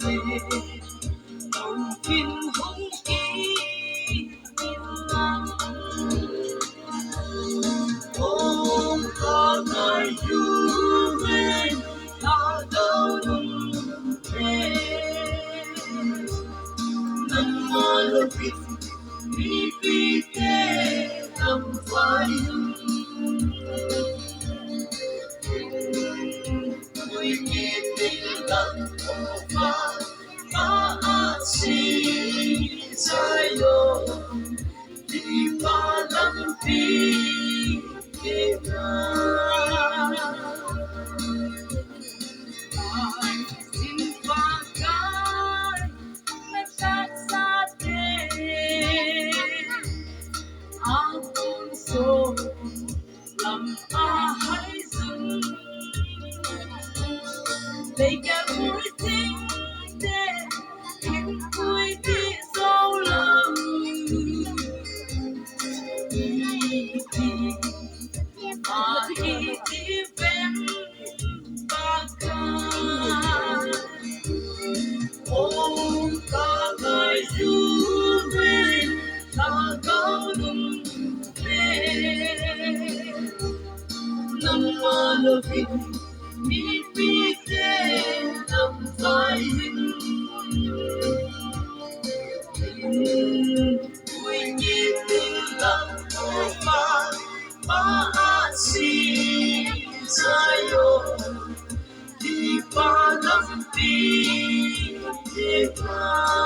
đồng viên hồng ý lắm ôm ta ngày yêu lên ta đâu đúng thế nằm mơ lo biết vì thế nằm vai mùi nhẹ tình lặng qua maasi sa'yo di pa lang bigyan aking bagay nagsasabi ang puso ng ahay sun 你嘅每天的顯灰的數量，一啲把一啲變不開。我大概要為那高能的，那麼了別。你比這能在應，會熱能無法把是在用，你把能比的愛。